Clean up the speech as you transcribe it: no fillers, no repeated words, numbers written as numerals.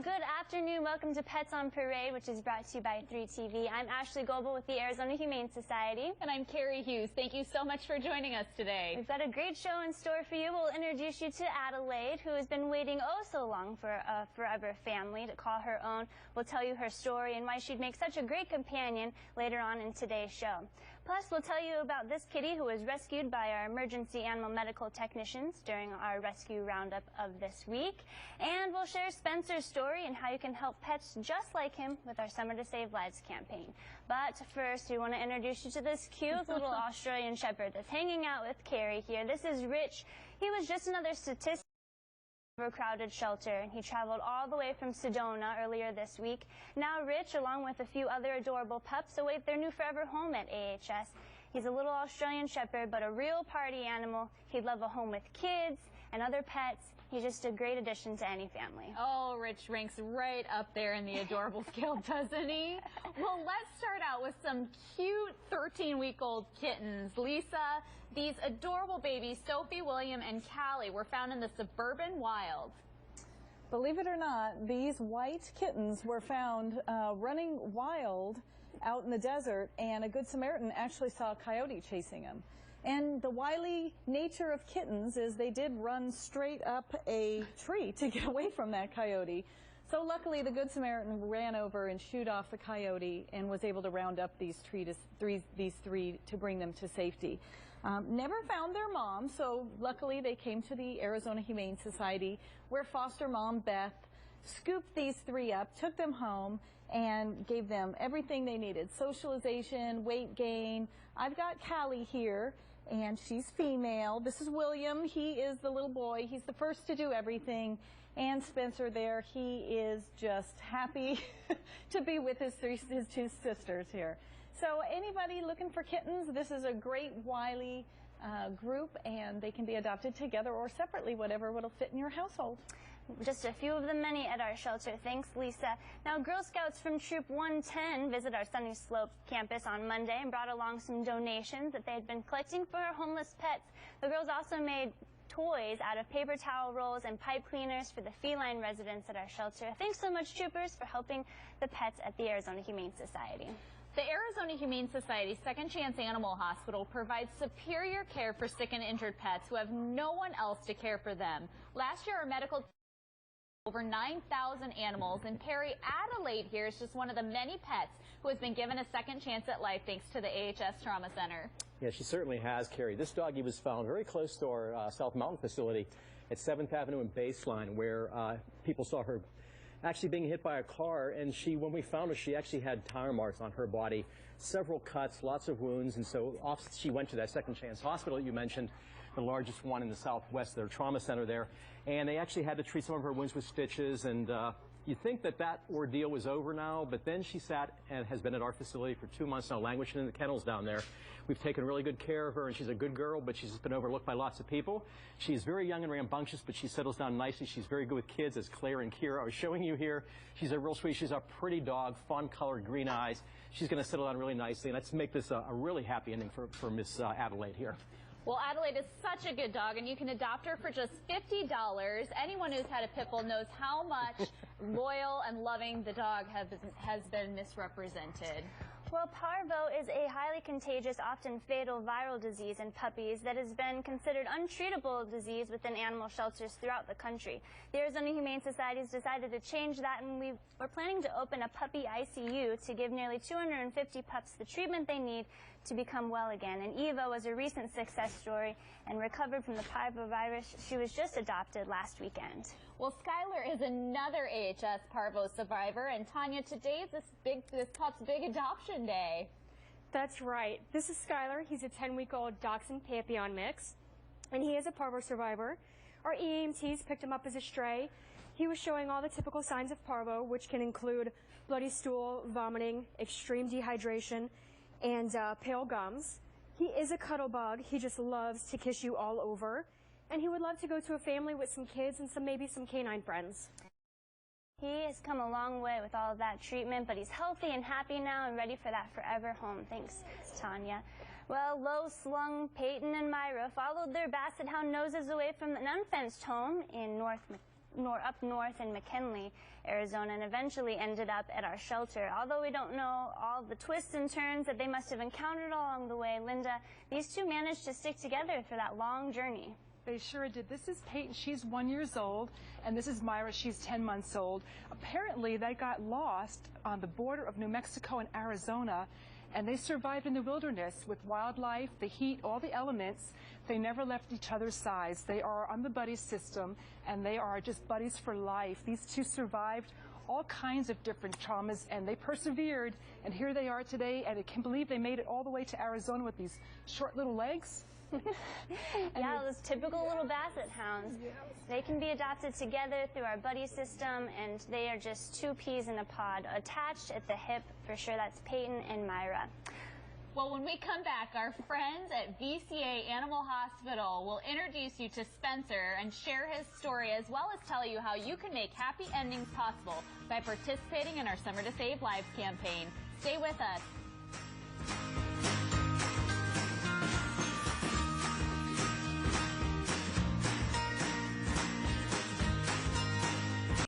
good afternoon. Welcome to Pets on Parade, which is brought to you by 3TV. I'm Ashliegh Goebel with the Arizona Humane Society. And I'm Carrie Hughes. Thank you so much for joining us today. We've got a great show in store for you. We'll introduce you to Adelaide, who has been waiting oh so long for a forever family to call her own. We'll tell you her story and why she'd make such a great companion later on in today's show. Plus, we'll tell you about this kitty who was rescued by our emergency animal medical technicians during our rescue roundup of this week. And we'll share Spencer's story and how you can help pets just like him with our Summer to Save Lives campaign. But first, we want to introduce you to this cute little Australian Shepherd that's hanging out with Carrie here. This is Rich. He was just another statistic overcrowded shelter, and he traveled all the way from Sedona earlier this week. Now Rich, along with a few other adorable pups, await their new forever home at AHS. He's a little Australian Shepherd, but a real party animal. He'd love a home with kids and other pets. He's just a great addition to any family. Oh, Rich ranks right up there in the adorable scale, doesn't he? Well, let's start out with some cute 13-week-old kittens. Lisa, these adorable babies, Sophie, William, and Callie, were found in the suburban wild. Believe it or not, these white kittens were found running wild out in the desert, and a Good Samaritan actually saw a coyote chasing them. And the wily nature of kittens is they did run straight up a tree to get away from that coyote. So luckily, the Good Samaritan ran over and shooed off the coyote and was able to round up these three to bring them to safety. Never found their mom, so luckily they came to the Arizona Humane Society, where foster mom Beth scooped these three up, took them home, and gave them everything they needed: socialization, weight gain. I've got Callie here, and she's female. This is William. He is the little boy. He's the first to do everything. And Spencer there, he is just happy to be with his two sisters here. So anybody looking for kittens, this is a great wily group, and they can be adopted together or separately, whatever will fit in your household. Just a few of the many at our shelter. Thanks, Lisa. Now, Girl Scouts from Troop 110 visit our Sunny Slope campus on Monday and brought along some donations that they had been collecting for our homeless pets. The girls also made toys out of paper towel rolls and pipe cleaners for the feline residents at our shelter. Thanks so much, troopers, for helping the pets at the Arizona Humane Society. The Arizona Humane Society's Second Chance Animal Hospital provides superior care for sick and injured pets who have no one else to care for them. Last year, our medical over 9,000 animals, and Carrie Adelaide here is just one of the many pets who has been given a second chance at life thanks to the AHS Trauma Center. Yeah, she certainly has, Carrie. This doggie was found very close to our South Mountain facility at 7th Avenue and Baseline, where people saw her actually being hit by a car, and when we found her, she actually had tire marks on her body, several cuts, lots of wounds, and so off she went to that Second Chance Hospital you mentioned, the largest one in the Southwest, their trauma center there, and they actually had to treat some of her wounds with stitches, and you'd think that ordeal was over now, but then she sat and has been at our facility for 2 months now, languishing in the kennels down there. We've taken really good care of her, and she's a good girl, but she's been overlooked by lots of people. She's very young and rambunctious, but she settles down nicely. She's very good with kids, as Claire and Kira are showing you here. She's a real sweet. She's a pretty dog, fawn-colored, green eyes. She's going to settle down really nicely, and let's make this a really happy ending for Miss Adelaide here. Well, Adelaide is such a good dog, and you can adopt her for just $50. Anyone who's had a pit bull knows how much loyal and loving the dog has been misrepresented. Well, parvo is a highly contagious, often fatal viral disease in puppies that has been considered untreatable disease within animal shelters throughout the country. The Arizona Humane Society has decided to change that, and we're planning to open a puppy ICU to give nearly 250 pups the treatment they need to become well again. And Eva was a recent success story and recovered from the parvovirus. She was just adopted last weekend. Well, Skyler is another AHS parvo survivor, and Tanya, today is this pup's big adoption day. That's right. This is Skyler. He's a 10-week-old Dachshund Papillon mix, and he is a parvo survivor. Our EMTs picked him up as a stray. He was showing all the typical signs of parvo, which can include bloody stool, vomiting, extreme dehydration, and pale gums. He is a cuddle bug. He just loves to kiss you all over. And he would love to go to a family with some kids and maybe some canine friends. He has come a long way with all of that treatment, but he's healthy and happy now and ready for that forever home. Thanks, Tanya. Well, low-slung Patyon and Myra followed their basset hound noses away from an unfenced home in North up north in McKinley, Arizona, and eventually ended up at our shelter. Although we don't know all the twists and turns that they must have encountered along the way, Linda, these two managed to stick together for that long journey. They sure did. This is Peyton. She's 1 year old, and this is Myra. She's 10 months old. Apparently, they got lost on the border of New Mexico and Arizona, and they survived in the wilderness with wildlife, the heat, all the elements. They never left each other's sides. They are on the buddy system, and they are just buddies for life. These two survived all kinds of different traumas, and they persevered, and here they are today, and I can't believe they made it all the way to Arizona with these short little legs. Yeah, those typical little basset hounds. Yes. They can be adopted together through our buddy system, and they are just two peas in a pod, attached at the hip for sure. That's Peyton and Myra. Well, when we come back, our friends at VCA Animal Hospital will introduce you to Spencer and share his story, as well as tell you how you can make happy endings possible by participating in our Summer to Save Lives campaign. Stay with us.